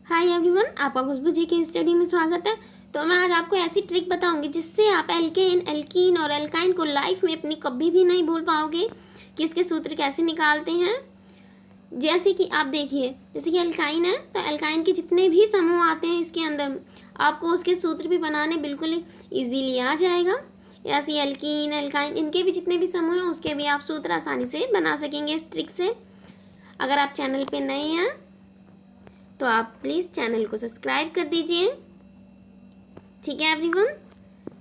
Hi everyone, आपका खुशबू जी के study में स्वागत है। तो मैं आज आपको ऐसी ट्रिक बताऊंगी जिससे आप एल्केन, एल्कीन और एल्काइन को लाइफ में अपनी कभी भी नहीं भूल पाओगे कि इसके सूत्र कैसे निकालते हैं। जैसे कि आप देखिए, जैसे कि एल्काइन है तो एल्काइन के जितने भी समूह आते हैं इसके अंदर आपको उसके सूत्र भी बनाने बिल्कुल ईजीली आ जाएगा। ऐसे एल्कीन, एल्काइन इनके भी जितने भी समूह हैं उसके भी आप सूत्र आसानी से बना सकेंगे इस ट्रिक से। अगर आप चैनल पर नए हैं तो आप प्लीज़ चैनल को सब्सक्राइब कर दीजिए। ठीक है एवरीवन,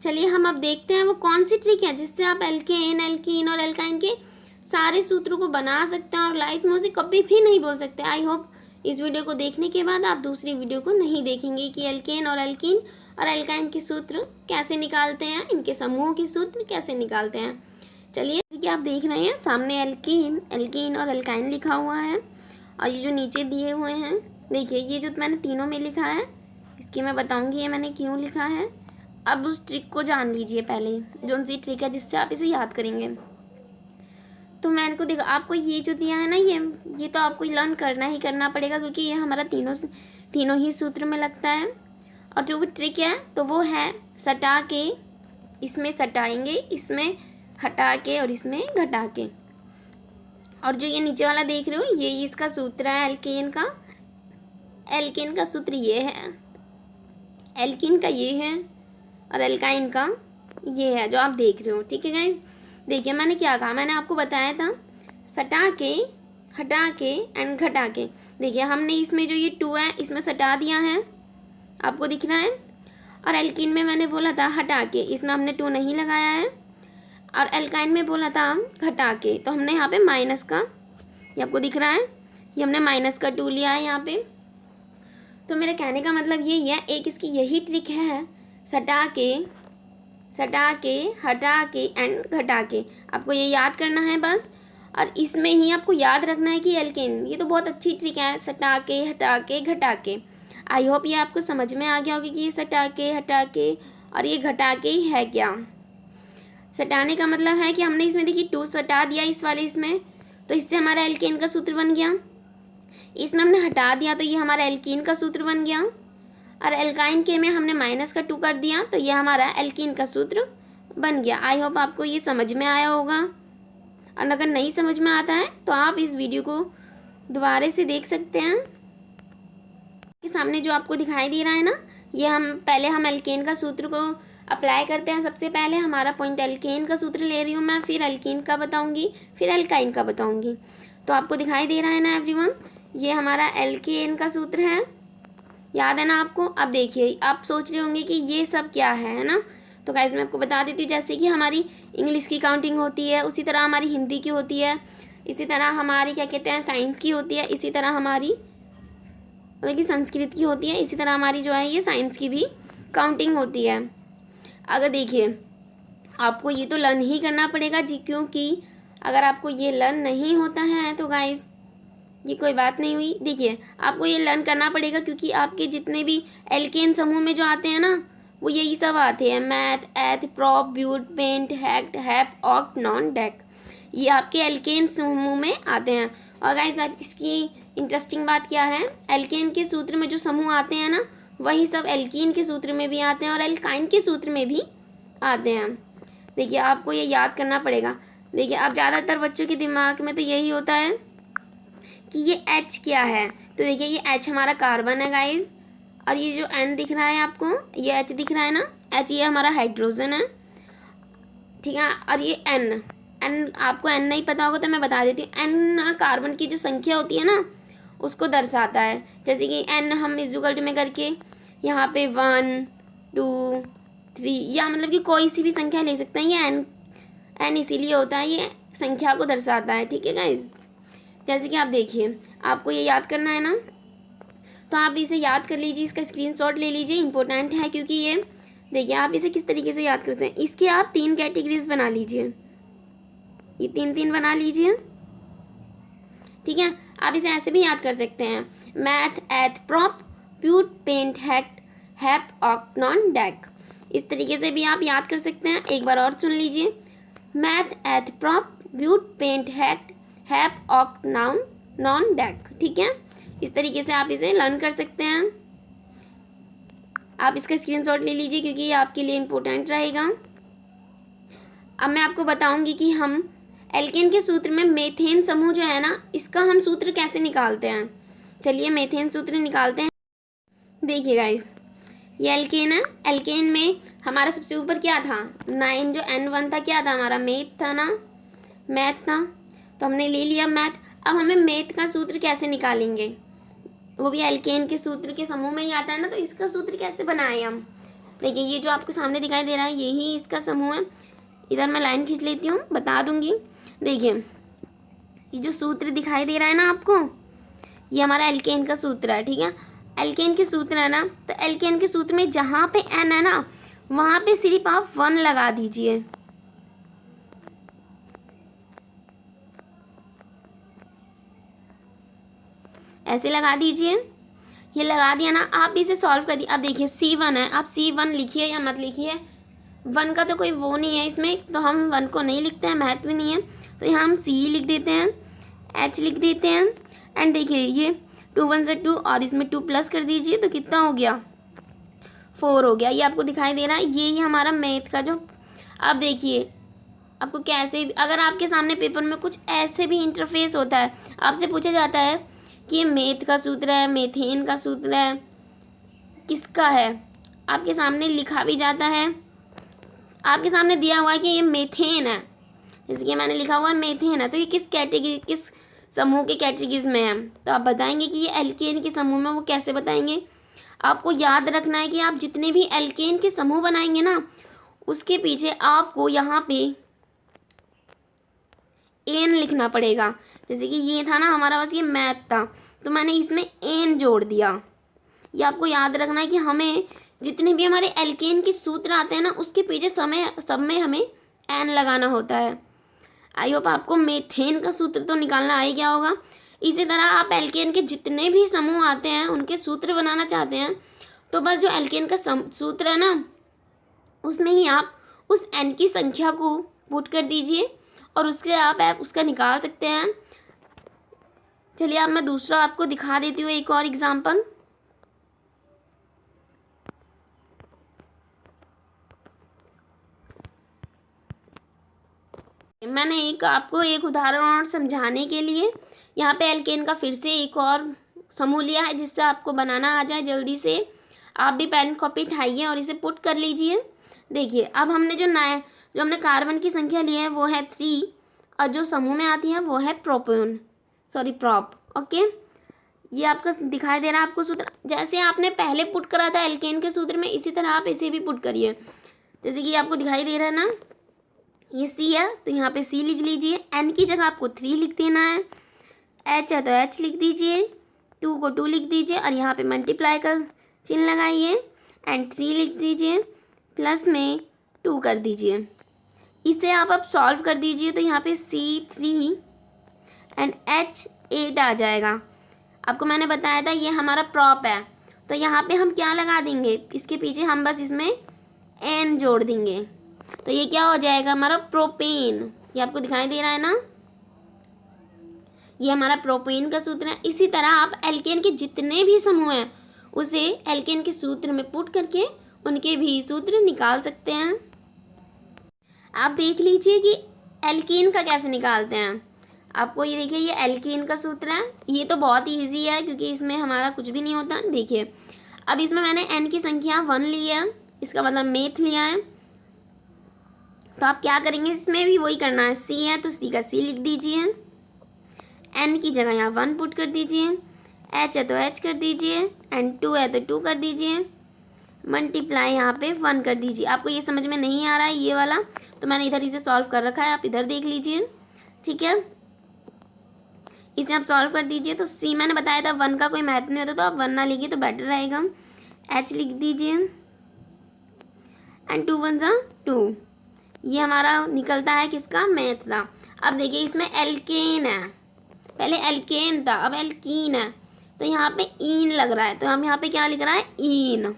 चलिए हम अब देखते हैं वो कौन सी ट्रिक है जिससे आप एल्केन, एल्कीन और एल्काइन के सारे सूत्रों को बना सकते हैं और लाइफ में उसे कभी भी नहीं बोल सकते। आई होप इस वीडियो को देखने के बाद आप दूसरी वीडियो को नहीं देखेंगे कि एल्केन और एल्कीन और एल्काइन के सूत्र कैसे निकालते हैं, इनके समूहों के सूत्र कैसे निकालते हैं। चलिए कि आप देख रहे हैं सामने एल्कीन, एल्कीन और एल्काइन लिखा हुआ है और ये जो नीचे दिए हुए हैं देखिए, ये जो मैंने तीनों में लिखा है इसकी मैं बताऊंगी ये मैंने क्यों लिखा है। अब उस ट्रिक को जान लीजिए पहले, जो सी ट्रिक है जिससे आप इसे याद करेंगे। तो मैंने को देखो आपको ये जो दिया है ना, ये तो आपको लर्न करना ही करना पड़ेगा क्योंकि ये हमारा तीनों ही सूत्र में लगता है। और जो वो ट्रिक है तो वो है सटा के, इसमें सटाएंगे, इसमें हटा के और इसमें घटा के। और जो ये नीचे वाला देख रहे हो ये इसका सूत्र है एल्केन का। एल्केन का सूत्र ये है, एल्कीन का ये है और एल्काइन का ये है जो आप देख रहे हो। ठीक है गाइस, देखिए मैंने क्या कहा, मैंने आपको बताया था सटा के, हटा के एंड घटा के। देखिए हमने इसमें जो ये 2 है इसमें सटा दिया है, आपको दिख रहा है। और एल्कीन में मैंने बोला था हटा के, इसमें हमने 2 नहीं लगाया है। और एल्काइन में बोला था घटा के, तो हमने यहाँ पे माइनस का, ये आपको दिख रहा है, ये हमने माइनस का 2 लिया है यहाँ पे। तो मेरे कहने का मतलब यही है, एक इसकी यही ट्रिक है, सटा के हटा के एंड घटा के। आपको ये याद करना है बस, और इसमें ही आपको याद रखना है कि एल्केन, ये तो बहुत अच्छी ट्रिक है, सटा के, हटा के, घटा के। आई होप ये आपको समझ में आ गया होगा कि ये सटा के, हटा के और ये घटा के ही है क्या। सटाने का मतलब है कि हमने इसमें देखिए 2 सटा दिया इस वाले इसमें, तो इससे हमारा एल्केन का सूत्र बन गया। इसमें हमने हटा दिया तो ये हमारा एल्कीन का सूत्र बन गया। और एल्काइन के में हमने माइनस का 2 कर दिया तो ये हमारा एल्कीन का सूत्र बन गया। आई होप आपको ये समझ में आया होगा, और अगर नहीं समझ में आता है तो आप इस वीडियो को दोबारा से देख सकते हैं। के सामने जो आपको दिखाई दे रहा है ना, ये हम एल्केन का सूत्र को अप्लाई करते हैं। सबसे पहले हमारा पॉइंट एल्केन का सूत्र ले रही हूँ मैं, फिर एल्कीन का बताऊँगी, फिर एल्काइन का बताऊँगी। तो आपको दिखाई दे रहा है ना एवरीवन, ये हमारा एल्केन का सूत्र है, याद है ना आपको। अब देखिए आप सोच रहे होंगे कि ये सब क्या है ना। तो गाइस मैं आपको बता देती हूँ, जैसे कि हमारी इंग्लिश की काउंटिंग होती है उसी तरह हमारी हिंदी की होती है, इसी तरह हमारी क्या कहते हैं साइंस की होती है, इसी तरह हमारी मतलब कि संस्कृत की होती है, इसी तरह हमारी जो है ये साइंस की भी काउंटिंग होती है। अगर देखिए आपको ये तो लर्न ही करना पड़ेगा जी, क्योंकि अगर आपको ये लर्न नहीं होता है तो गाइस ये कोई बात नहीं हुई। देखिए आपको ये लर्न करना पड़ेगा क्योंकि आपके जितने भी एल्केन समूह में जो आते हैं ना वो यही सब आते हैं, meth, eth, prop, but, pent, hex, hep, oct, non, dec, ये आपके एल्केन समूह में आते हैं। और गाइस इसकी इंटरेस्टिंग बात क्या है, एल्केन के सूत्र में जो समूह आते हैं ना वही सब एल्कीन के सूत्र में भी आते हैं और एल्काइन के सूत्र में भी आते हैं। देखिए आपको ये याद करना पड़ेगा। देखिए अब ज़्यादातर बच्चों के दिमाग में तो यही होता है कि ये H क्या है। तो देखिए ये H हमारा कार्बन है गाइस, और ये जो N दिख रहा है आपको, ये H दिख रहा है ना, H ये हमारा हाइड्रोजन है। ठीक है, और ये N आपको N नहीं पता होगा तो मैं बता देती हूँ। N कार्बन की जो संख्या होती है ना उसको दर्शाता है। जैसे कि N हम इक्वल टू में करके यहाँ पे 1 2 3 या मतलब कि कोई सी भी संख्या ले सकते हैं। ये N इसीलिए होता है, ये संख्या को दर्शाता है। ठीक है गाइस, जैसे कि आप देखिए आपको ये याद करना है ना, तो आप इसे याद कर लीजिए, इसका स्क्रीनशॉट ले लीजिए, इंपॉर्टेंट है क्योंकि ये देखिए आप इसे किस तरीके से याद करते हैं। इसके आप 3 कैटेगरीज बना लीजिए, ये 3 बना लीजिए। ठीक है, आप इसे ऐसे भी याद कर सकते हैं, meth, eth, prop, but, pent, hex, hep, oct, non, dec. इस तरीके से भी आप याद कर सकते हैं। एक बार और सुन लीजिए, meth, eth, prop, but, pent, hex, hep, oct, noun, non, dec. ठीक है, इस तरीके से आप इसे लर्न कर सकते हैं। आप इसका स्क्रीनशॉट ले लीजिए क्योंकि ये आपके लिए इम्पोर्टेंट रहेगा। अब मैं आपको बताऊंगी कि हम एल्केन के सूत्र में मेथेन समूह जो है ना, इसका हम सूत्र कैसे निकालते हैं। चलिए मेथेन सूत्र निकालते हैं। देखिए गाइस, ये एल्केन है। एल्केन में हमारा सबसे ऊपर क्या था, 9 जो N1 था, क्या था हमारा, मैथ था ना, मैथ था। तो हमने ले लिया मैथ। अब हमें मैथ का सूत्र कैसे निकालेंगे, वो भी एल्केन के सूत्र के समूह में ही आता है ना, तो इसका सूत्र कैसे बनाएं हम। देखिए ये जो आपको सामने दिखाई दे रहा है यही इसका समूह है। इधर मैं लाइन खींच लेती हूँ, बता दूंगी। देखिए ये जो सूत्र दिखाई दे रहा है ना आपको, ये हमारा एल्केन का सूत्र है, ठीक है। एल्केन के सूत्र है ना, तो एल्केन के सूत्र में जहाँ पे N है ना, वहाँ पे सिर्फ आप 1 लगा दीजिए। ऐसे लगा दीजिए। ये लगा दिया ना, आप इसे सॉल्व कर दिए। अब देखिए C1 है, आप C1 लिखिए या मत लिखिए, 1 का तो कोई वो नहीं है इसमें, तो हम 1 को नहीं लिखते हैं, महत्व नहीं है। तो यहाँ हम C लिख देते हैं, H लिख देते हैं। एंड देखिए ये 2 1 से 2 और इसमें 2 प्लस कर दीजिए तो कितना हो गया, 4 हो गया। ये आपको दिखाई दे रहा है, ये ही हमारा मैथ का जो। अब देखिए आपको कैसे, अगर आपके सामने पेपर में कुछ ऐसे भी इंटरफेस होता है, आपसे पूछा जाता है कि ये मैथ का सूत्र है, मेथेन का सूत्र है, किसका है, आपके सामने लिखा भी जाता है, आपके सामने दिया हुआ है कि ये मेथेन है, जैसे कि मैंने लिखा हुआ है मेथेन है, तो ये किस कैटेगरी, किस समूह के कैटेगरीज में है, तो आप बताएंगे कि ये एल्केन के समूह में। वो कैसे बताएंगे, आपको याद रखना है कि आप जितने भी एल्केन के समूह बनाएंगे ना, उसके पीछे आपको यहाँ पे एन लिखना पड़ेगा। जैसे कि ये था ना हमारा पास, ये मैथ था, तो मैंने इसमें एन जोड़ दिया। ये आपको याद रखना है कि हमें जितने भी हमारे एल्केन के सूत्र आते हैं ना, उसके पीछे सब में हमें एन लगाना होता है। आई होप आपको मेथेन का सूत्र तो निकालना आ ही गया होगा। इसी तरह आप एल्केन के जितने भी समूह आते हैं उनके सूत्र बनाना चाहते हैं, तो बस जो एल्केन का सूत्र है ना, उसमें ही आप उस एन की संख्या को पुट कर दीजिए और उसके आप उसका निकाल सकते हैं। चलिए अब मैं दूसरा आपको दिखा देती हूँ, एक और एग्जाम्पल। मैंने आपको एक उदाहरण और समझाने के लिए यहाँ पे एल्केन का फिर से एक और समूह लिया है, जिससे आपको बनाना आ जाए जल्दी से। आप भी पेन कॉपी उठाइए और इसे पुट कर लीजिए। देखिए अब हमने जो हमने कार्बन की संख्या ली है वो है 3, और जो समूह में आती है वो है प्रॉप। ओके, ये आपका दिखाई दे रहा है आपको सूत्र। जैसे आपने पहले पुट करा था एल्केन के सूत्र में, इसी तरह आप इसे भी पुट करिए। जैसे कि आपको दिखाई दे रहा है ना, ये C है तो यहाँ पे C लिख लीजिए, N की जगह आपको 3 लिख देना है, H है तो H लिख दीजिए, 2 को 2 लिख दीजिए और यहाँ पे मल्टीप्लाई का चिन्ह लगाइए एंड 3 लिख दीजिए, प्लस में 2 कर दीजिए। इसे आप अब सॉल्व कर दीजिए तो यहाँ पे C3 एंड H 8 आ जाएगा। आपको मैंने बताया था ये हमारा प्रॉप है, तो यहाँ पे हम क्या लगा देंगे, इसके पीछे हम बस इसमें N जोड़ देंगे, तो ये क्या हो जाएगा हमारा प्रोपेन। ये आपको दिखाई दे रहा है ना, ये हमारा प्रोपेन का सूत्र है। इसी तरह आप एल्केन के जितने भी समूह हैं उसे एल्केन के सूत्र में पुट करके उनके भी सूत्र निकाल सकते हैं। आप देख लीजिए कि एल्केन का कैसे निकालते हैं। आपको ये देखिए, ये एल्केन का सूत्र है, ये तो बहुत ही ईजी है क्योंकि इसमें हमारा कुछ भी नहीं होता। देखिए अब इसमें मैंने N की संख्या 1 ली है, इसका मतलब मेथ लिया है, तो आप क्या करेंगे, इसमें भी वही करना है। C है तो C का C लिख दीजिए, N की जगह यहाँ 1 पुट कर दीजिए, H है तो H कर दीजिए एंड 2 है तो 2 कर दीजिए, मल्टीप्लाई यहाँ पे 1 कर दीजिए। आपको ये समझ में नहीं आ रहा है ये वाला, तो मैंने इधर इसे सॉल्व कर रखा है, आप इधर देख लीजिए, ठीक है। इसे आप सॉल्व कर दीजिए। तो C मैंने बताया था 1 का कोई महत्व नहीं होता, तो आप 1 ना लिखिए तो बेटर रहेगा। H लिख दीजिए एंड 2 1 जा 2, ये हमारा निकलता है किसका, मैथ का। अब देखिए इसमें एल्केन है, पहले एल्केन था अब एल्कीन है, तो यहाँ पे ईन लग रहा है, तो हम यहाँ पे क्या लिख रहा है, ईन।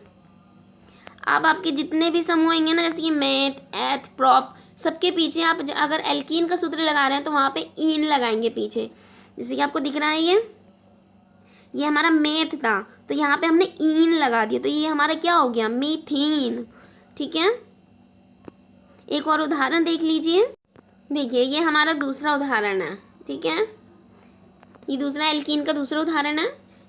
अब आपके जितने भी समूह होंगे ना, जैसे कि मैथ, एथ, प्रॉप, सबके पीछे आप अगर एल्कीन का सूत्र लगा रहे हैं तो वहाँ पे ईन लगाएंगे पीछे। जैसे कि आपको दिख रहा है ये हमारा मेथ था, तो यहाँ पे हमने इन लगा दिया, तो ये हमारा क्या हो गया, मीथेन। ठीक है, एक और उदाहरण देख लीजिए। देखिए ये हमारा दूसरा उदाहरण है। ठीक है, ये दूसरा एल्कीन का दूसरा उदाहरण है।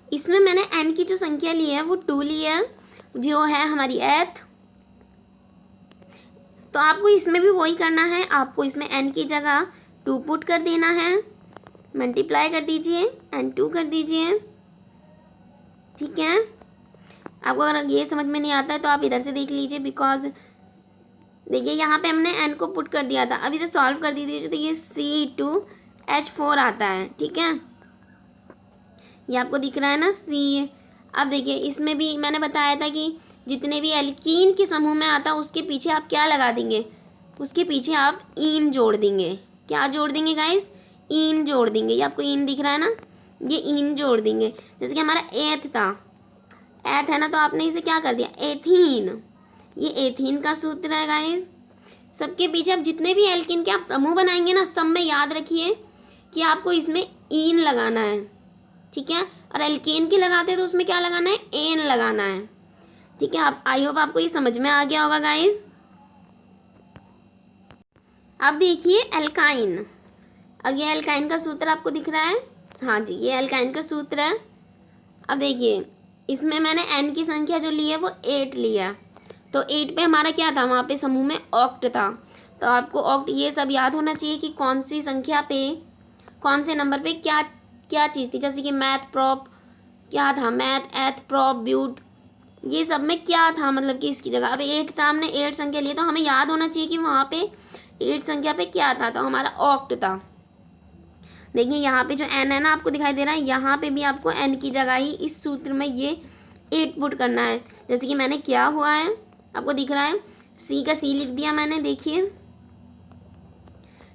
इसमें मैंने एन की जो संख्या ली है वो 2 ली है, जो है हमारी एथ। तो आपको इसमें भी वही करना है, आपको इसमें एन की जगह 2 पुट कर देना है, मल्टीप्लाई कर दीजिए एंड 2 कर दीजिए। ठीक है, आपको अगर ये समझ में नहीं आता है तो आप इधर से देख लीजिए, बिकॉज देखिए यहाँ पे हमने एन को पुट कर दिया था। अब इसे सॉल्व कर दीजिए तो ये C2H4 आता है। ठीक है, ये आपको दिख रहा है ना C। अब देखिए इसमें भी मैंने बताया था कि जितने भी एल्कीन के समूह में आता है उसके पीछे आप क्या लगा देंगे, उसके पीछे आप इन जोड़ देंगे। क्या जोड़ देंगे गाइस, इन जोड़ देंगे। ये आपको इन दिख रहा है ना, ये इन जोड़ देंगे। जैसे कि हमारा एथ था, एथ है ना, तो आपने इसे क्या कर दिया, एथीन। ये एथीन का सूत्र है गाइस। सबके पीछे आप जितने भी एल्कीन के आप समूह बनाएंगे ना, सब में याद रखिए कि आपको इसमें इन लगाना है। ठीक है, और एल्केन की लगाते हैं तो उसमें क्या लगाना है, एन लगाना है। ठीक है, आप आई होप आपको ये समझ में आ गया होगा गाइस। अब देखिए एल्काइन। अब ये एल्काइन का सूत्र आपको दिख रहा है, हाँ जी ये एल्काइन का सूत्र है। अब देखिए इसमें मैंने एन की संख्या जो ली है वो 8 लिया, तो 8 पे हमारा क्या था, वहाँ पे समूह में ऑक्ट था। तो आपको ऑक्ट ये सब याद होना चाहिए कि कौन सी संख्या पे, कौन से नंबर पे क्या क्या चीज़ थी। जैसे कि मैथ प्रॉप क्या था, मैथ एथ प्रॉप ब्यूट, ये सब में क्या था, मतलब कि इसकी जगह अब 8 था, हमने 8 संख्या ली, तो हमें याद होना चाहिए कि वहाँ पे 8 संख्या पे क्या था, तो हमारा ऑक्ट था। देखिए यहाँ पे जो एन है ना आपको दिखाई दे रहा है, यहाँ पे भी आपको एन की जगह ही इस सूत्र में ये 8 पुट करना है। जैसे कि मैंने क्या हुआ है आपको दिख रहा है, सी का सी लिख दिया मैंने, देखिए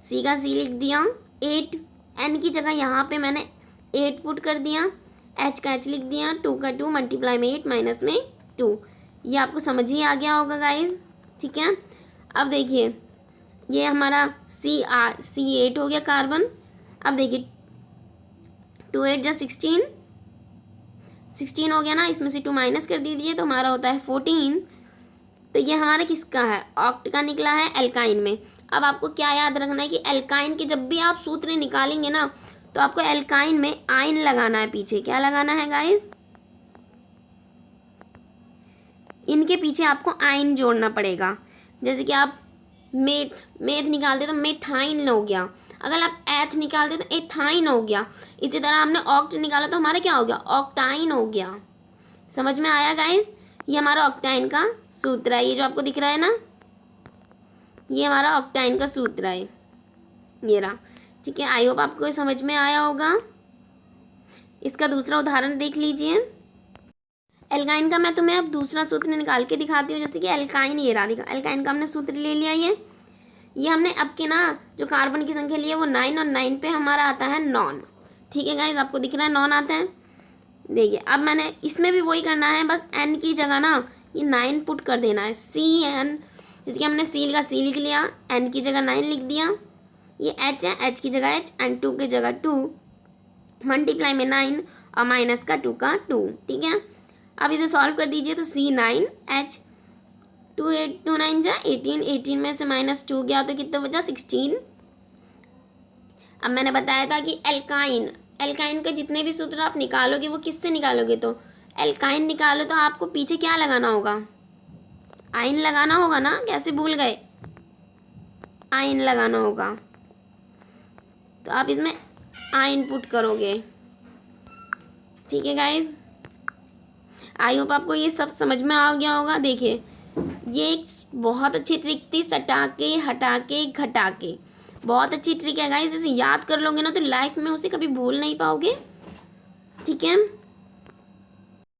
सी का सी लिख दिया, 8 एन की जगह यहाँ पे मैंने 8 पुट कर दिया, एच का एच लिख दिया, 2 का 2, मल्टीप्लाई में 8 माइनस में 2। ये आपको समझ ही आ गया होगा गाइज। ठीक है, अब देखिए ये हमारा C8 हो गया कार्बन। अब देखिए 2 8 जा 16 हो गया ना, इसमें से 2 माइनस कर दीजिए तो हमारा होता है 14। तो ये हमारा किसका है, ऑक्ट का निकला है एल्काइन में। अब आपको क्या याद रखना है कि एल्काइन के जब भी आप सूत्र निकालेंगे ना, तो आपको एल्काइन में आइन लगाना है पीछे। क्या लगाना है गाइस, इनके पीछे आपको आइन जोड़ना पड़ेगा। जैसे कि आप मेथ निकालते तो मेथाइन हो गया, अगर आप एथ निकालते तो एथाइन हो गया। इसी तरह हमने ऑक्ट निकाला तो हमारा क्या हो गया, ऑक्टाइन हो गया। समझ में आया गाइस, ये हमारा ऑक्टाइन का सूत्र है। ये जो आपको दिख रहा है ना, ये हमारा ऑक्टाइन का सूत्र है, ये रहा। ठीक है, आई होप आपको ये समझ में आया होगा। इसका दूसरा उदाहरण देख लीजिए। एल्काइन का मैं तुम्हें अब दूसरा सूत्र निकाल के दिखाती हूँ। जैसे कि एल्काइन, ये रहा, देखा एल्काइन का हमने सूत्र ले लिया। ये हमने अब के ना जो कार्बन की संख्या ली है वो 9, और 9 पे हमारा आता है नॉन। ठीक है गाइस, आपको दिख रहा है नॉन आता है। देखिए अब मैंने इसमें भी वही करना है, बस एन की जगह ना ये 9 पुट कर देना है, CN। जिसकी हमने सी का सी लिख लिया, एन की जगह 9 लिख दिया। ये एच है, एच की जगह एच एंड 2 की जगह 2, मल्टीप्लाई में 9 और माइनस का 2 का 2। ठीक है, अब इसे सॉल्व कर दीजिए तो C9H 2 8 2 9 जा 18, 18 में से -2 गया तो कितना बचा 16। अब मैंने बताया था कि एल्काइन के जितने भी सूत्र आप निकालोगे वो किससे निकालोगे, तो एल्काइन निकालो तो आपको पीछे क्या लगाना होगा, आइन लगाना होगा ना, कैसे भूल गए, आइन लगाना होगा। तो आप इसमें आइन पुट करोगे। ठीक है गाइस, आई होप आपको ये सब समझ में आ गया होगा। देखिए ये एक बहुत अच्छी ट्रिक थी, सटा के हटा के घटा के, बहुत अच्छी ट्रिक है गाइस। इसे याद कर लोगे ना तो लाइफ में उसे कभी भूल नहीं पाओगे। ठीक है।